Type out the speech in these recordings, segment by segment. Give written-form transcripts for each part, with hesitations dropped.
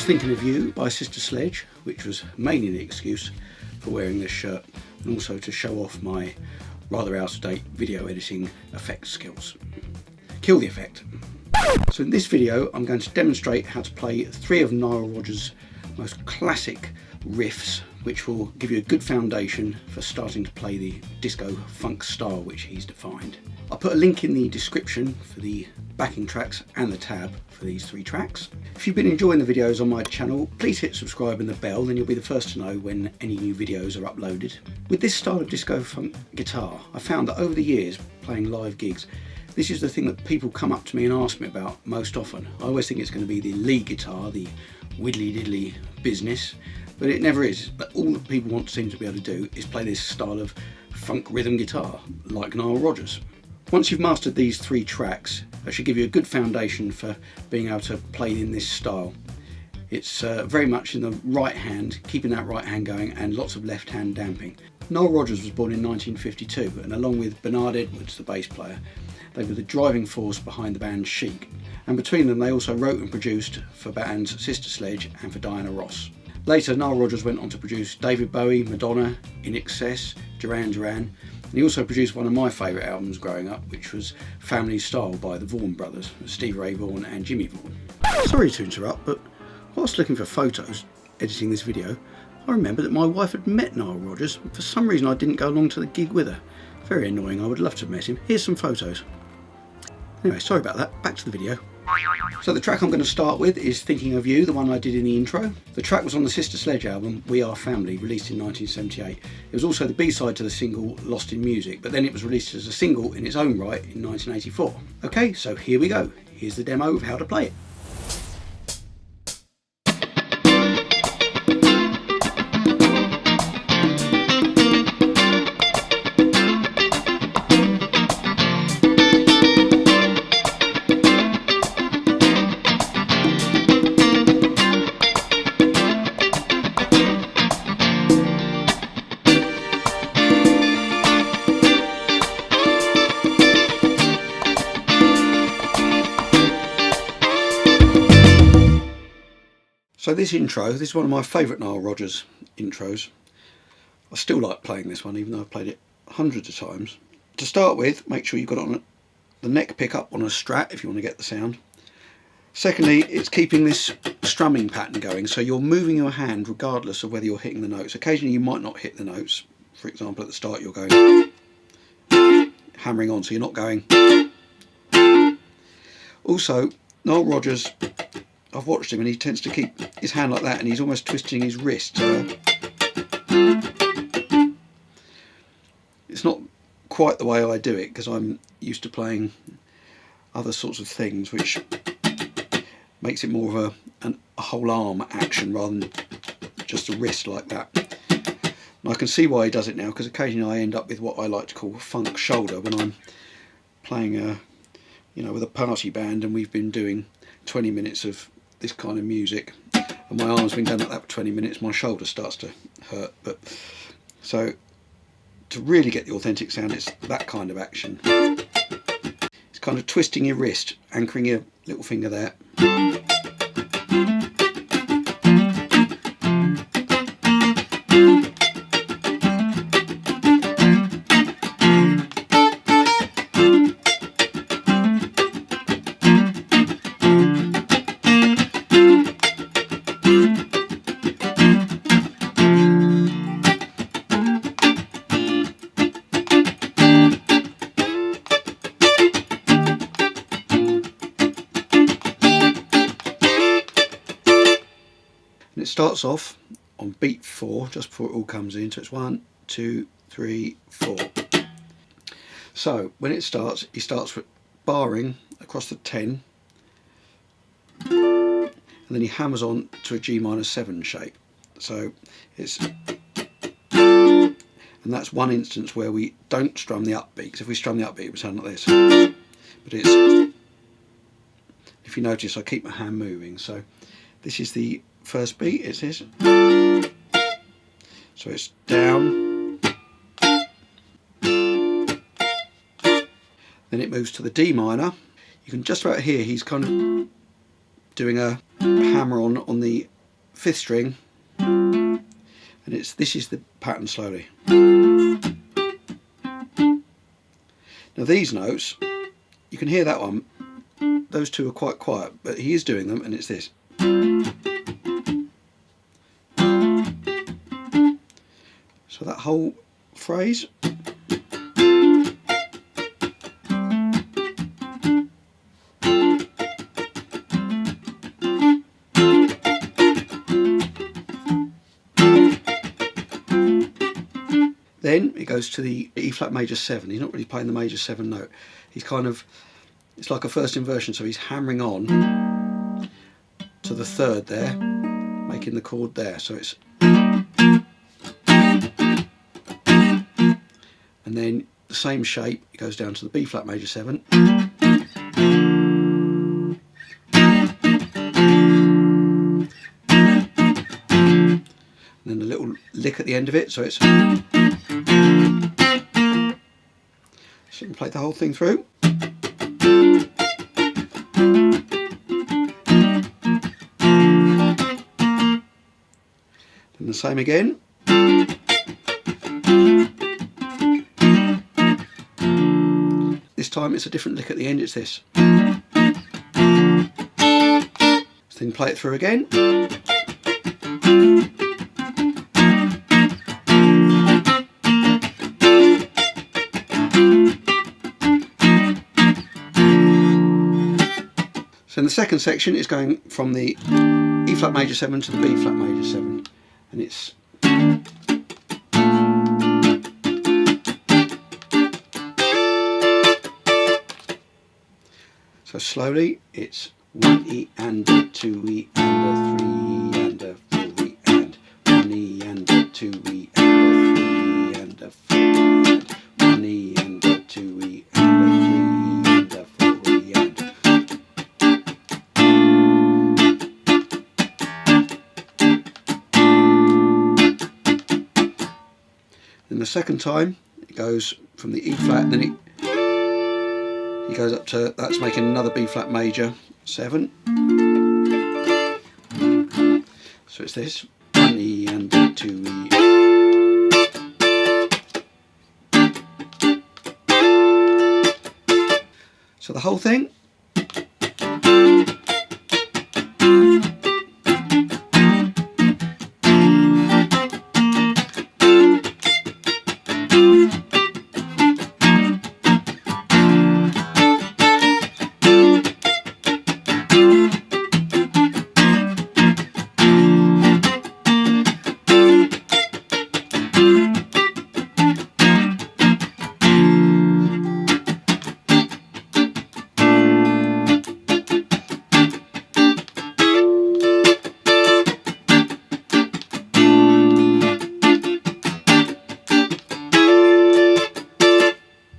was Thinking of You by Sister Sledge, which was mainly the excuse for wearing this shirt, and also to show off my rather out-of-date video editing effects skills. Kill the effect. So in this video I'm going to demonstrate how to play 3 of Nile Rodgers' most classic riffs, which will give you a good foundation for starting to play the disco funk style which he's defined. I'll put a link in the description for the backing tracks and the tab for these 3 tracks. If you've been enjoying the videos on my channel, please hit subscribe and the bell, then you'll be the first to know when any new videos are uploaded. With this style of disco funk guitar, I found that over the years playing live gigs, this is the thing that people come up to me and ask me about most often. I always think it's going to be the lead guitar, the widdly diddly business, but it never is. But all that people want seem to be able to do is play this style of funk rhythm guitar, like Nile Rodgers. Once you've mastered these 3 tracks, that should give you a good foundation for being able to play in this style. It's very much in the right hand, keeping that right hand going, and lots of left hand damping. Nile Rodgers was born in 1952, and along with Bernard Edwards, the bass player, they were the driving force behind the band Chic, and between them they also wrote and produced for bands Sister Sledge and for Diana Ross. Later, Nile Rodgers went on to produce David Bowie, Madonna, In Excess, Duran Duran, and he also produced one of my favourite albums growing up, which was Family Style by the Vaughan brothers, Steve Ray Vaughan and Jimmy Vaughan. Sorry to interrupt, but whilst looking for photos, editing this video, I remembered that my wife had met Nile Rodgers. For some reason I didn't go along to the gig with her. Very annoying, I would love to have met him. Here's some photos. Anyway, sorry about that, back to the video. So the track I'm going to start with is Thinking of You, the one I did in the intro. The track was on the Sister Sledge album We Are Family, released in 1978. It was also the B-side to the single Lost in Music, but then it was released as a single in its own right in 1984. Okay, so here we go. Here's the demo of how to play it. So this intro, this is one of my favourite Nile Rodgers intros. I still like playing this one, even though I've played it hundreds of times. To start with, make sure you've got it on the neck pickup on a Strat if you want to get the sound. Secondly, it's keeping this strumming pattern going, so you're moving your hand regardless of whether you're hitting the notes. Occasionally you might not hit the notes. For example, at the start you're going hammering on, so you're not going. Also, Nile Rodgers, I've watched him and he tends to keep his hand like that and he's almost twisting his wrist. It's not quite the way I do it because I'm used to playing other sorts of things, which makes it more of a whole arm action rather than just a wrist like that. And I can see why he does it now, because occasionally I end up with what I like to call a funk shoulder when I'm playing with a party band and we've been doing 20 minutes of this kind of music and my arm's been going like that for 20 minutes, my shoulder starts to hurt. But so to really get the authentic sound, it's that kind of action. It's kind of twisting your wrist, anchoring your little finger there. And it starts off on beat 4 just before it all comes in, so it's 1, 2, 3, 4. So when it starts, he starts with barring across the 10 and then he hammers on to a G minor 7 shape. So it's, and that's one instance where we don't strum the upbeat, because if we strum the upbeat it would sound like this. But it's, if you notice, I keep my hand moving. So this is the first beat, it's this. So it's down, then it moves to the D minor. You can just about hear he's kind of doing a hammer on the 5th string, and this is the pattern slowly. Now these notes, you can hear that one, those two are quite quiet, but he is doing them, and it's this. So that whole phrase. Then it goes to the E flat major 7. He's not really playing the major 7 note. He's kind of, it's like a first inversion, so he's hammering on to the 3rd there, making the chord there. So it's, and then the same shape, it goes down to the B flat major 7. And then a little lick at the end of it, so it's, so you can play the whole thing through. And the same again. This time it's a different lick at the end, it's this. So then play it through again. So in the second section it's going from the E flat major 7 to the B flat major 7, and it's so slowly it's 1 E and a 2 E and a 3 and a 4 E and 1 E and a 2 E and a 3 and a 4 E and 1 E and a 2 E and a 3 and a 4 E and. Then the second time it goes from the E flat, then he goes up to, that's making another B flat major 7. So it's this 1 E and 2 E. So the whole thing.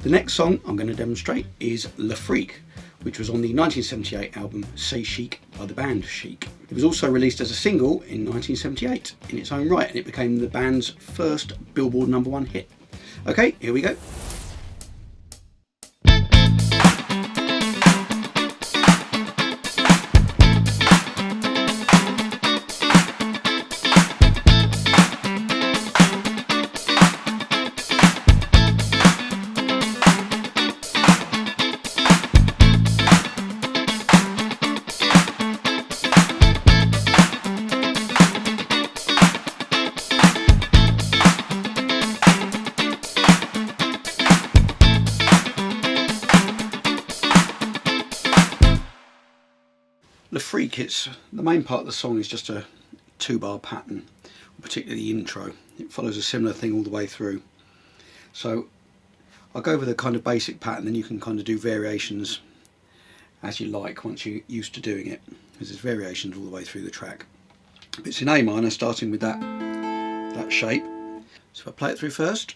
The next song I'm going to demonstrate is Le Freak, which was on the 1978 album Say Chic by the band Chic. It was also released as a single in 1978 in its own right, and it became the band's first Billboard #1 hit. Okay, here we go. Le Freak, it's the main part of the song is just a 2-bar pattern, particularly the intro. It follows a similar thing all the way through. So I'll go over the kind of basic pattern, then you can kind of do variations as you like once you're used to doing it, because there's variations all the way through the track. It's in A minor, starting with that shape. So if I play it through first.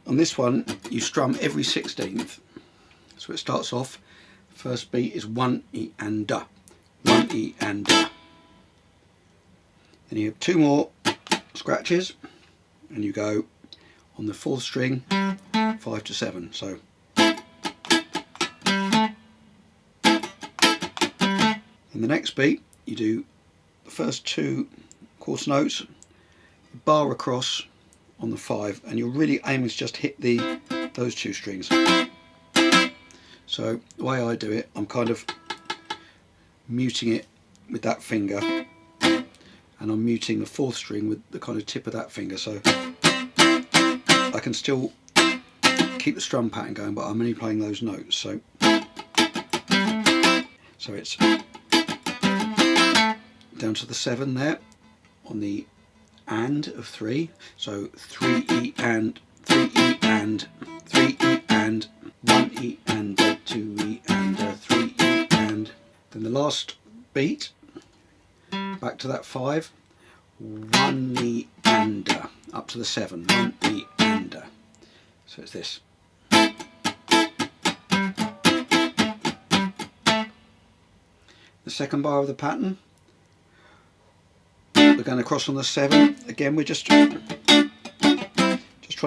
On this one you strum every 16th, so it starts off First beat is 1 E and da, 1 E and da. Then you have 2 more scratches, and you go on the 4th string 5 to 7. So in the next beat you do the first 2 quarter notes, bar across on the 5, and you're really aiming to just hit those 2 strings. So the way I do it, I'm kind of muting it with that finger, and I'm muting the 4th string with the kind of tip of that finger, so I can still keep the strum pattern going, but I'm only playing those notes. So it's down to the 7 there on the and of 3. So 3 E and 3 E and 3 E and 1 E and 2 E and 3 E and. Then the last beat, back to that 5, 1 E and up to the 7, 1 E and. So it's this. The second bar of the pattern, we're going across on the 7. Again, we're just trying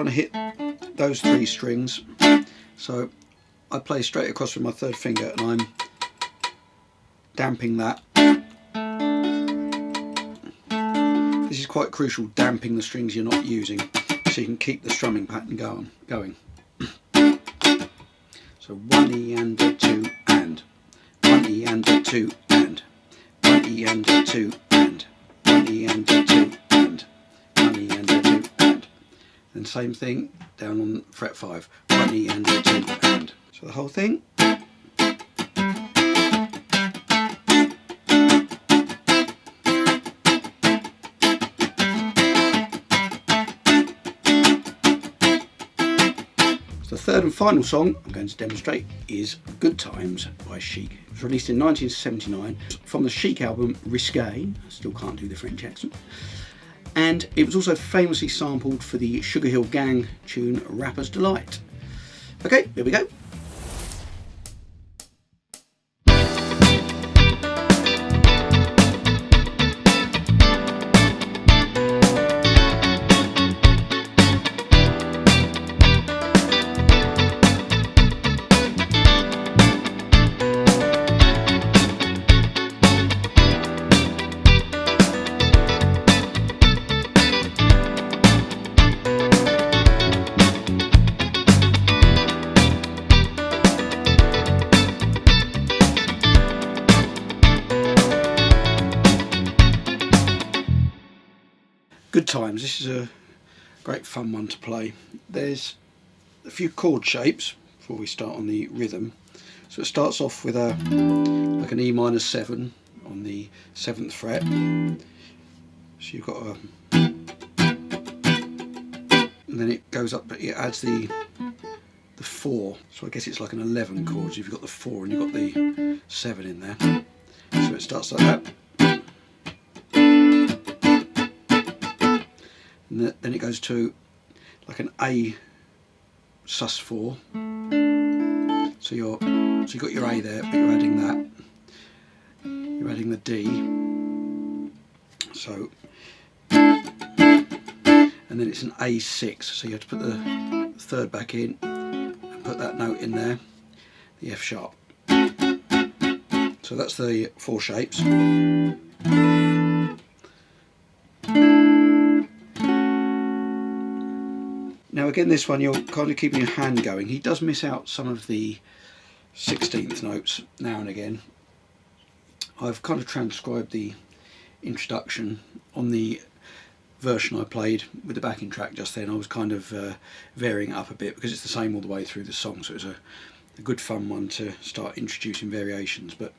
to hit those 3 strings. So I play straight across with my 3rd finger, and I'm damping that. This is quite crucial, damping the strings you're not using, so you can keep the strumming pattern going. So 1 E and 2 and 1 E and 2 and 1 E and 2 and 1 E and 2 and 1 E and 2 and. Then same thing down on fret 5, 1 E and 2 and. So the whole thing. So the third and final song I'm going to demonstrate is Good Times by Chic. It was released in 1979 from the Chic album Risque. I still can't do the French accent. And it was also famously sampled for the Sugar Hill Gang tune Rapper's Delight. Okay, here we go. Good Times. This is a great fun one to play. There's a few chord shapes before we start on the rhythm. So it starts off with like an E minor 7 on the 7th fret. So you've got a, and then it goes up, but it adds the 4. So I guess it's like an 11 chord. So you've got the 4 and you've got the 7 in there. So it starts like that. And then it goes to like an A sus4. So you've got your A there, but you're adding that. You're adding the D. So, and then it's an A6. So you have to put the 3rd back in and put that note in there, the F sharp. So that's the 4 shapes. Now again, this one you're kind of keeping your hand going. He does miss out some of the 16th notes now and again. I've kind of transcribed the introduction on the version I played with the backing track just then. I was kind of varying it up a bit because it's the same all the way through the song, so it was a good fun one to start introducing variations. But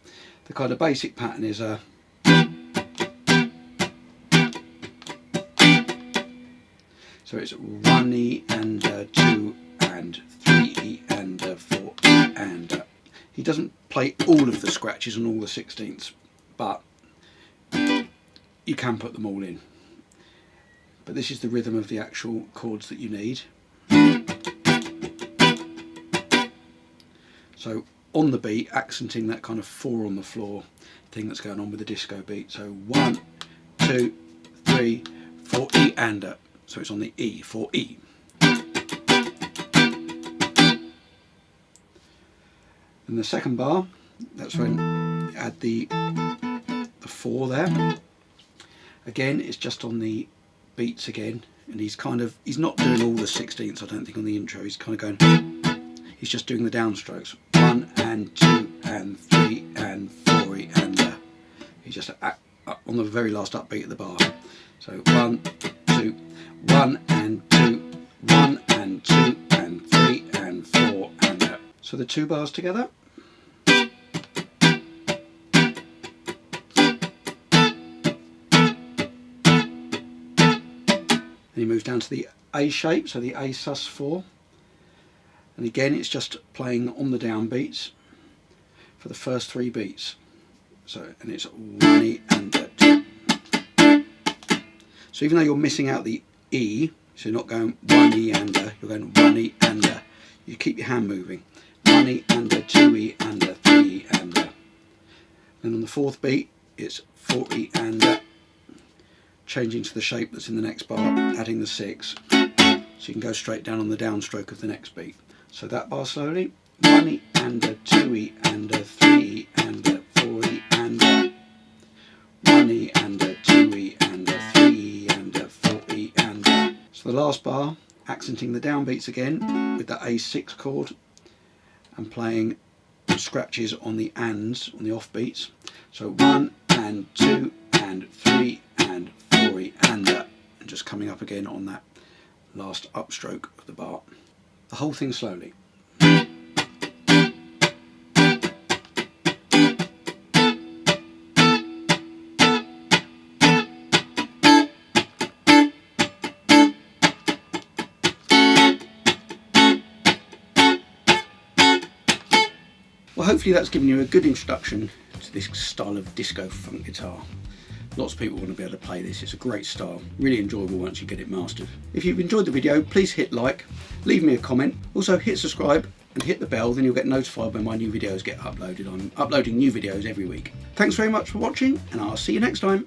the kind of basic pattern is so it's 1 E and 2 and 3 E and 4 and. He doesn't play all of the scratches on all the 16ths, but you can put them all in. But this is the rhythm of the actual chords that you need. So on the beat, accenting that kind of 4 on the floor thing that's going on with the disco beat. So 1, 2, 3, 4, E and A. So it's on the E, 4 E. And the second bar, that's when you add the 4 there. Again, it's just on the beats again, and he's not doing all the 16ths, I don't think, on the intro. He's kind of going, he's just doing the downstrokes. 1 and 2 and 3 and 4 E and A. He's just on the very last upbeat of the bar. So 1, 2, 1 and 2, 1 and 2 and 3 and 4 and A. So the 2 bars together. Then he moves down to the A shape, so the A sus4. And again, it's just playing on the downbeats for the first 3 beats. So, and it's 1 E and A 2. So even though you're missing out the E, so you're not going 1 E and A, you're going 1 E and A. You keep your hand moving. 1 E and A, 2 E and A, 3 E and A. Then on the 4th beat, it's 4 E and A, changing to the shape that's in the next bar, adding the 6. So you can go straight down on the downstroke of the next beat. So that bar slowly. 1 E and A, 2 E and A, 3 E and A, 4 E and A. 1 E and A, 2 E and A, 3 E and A, 4 E and A. So the last bar, accenting the downbeats again with that A6 chord and playing scratches on the ands, on the offbeats. So 1 and 2 and 3 and 4 E and A, and just coming up again on that last upstroke of the bar. The whole thing slowly. Well, hopefully that's given you a good introduction to this style of disco funk guitar. Lots of people want to be able to play this. It's a great style, really enjoyable once you get it mastered. If you've enjoyed the video, please hit like, leave me a comment, also hit subscribe and hit the bell, then you'll get notified when my new videos get uploaded. I'm uploading new videos every week. Thanks very much for watching, and I'll see you next time.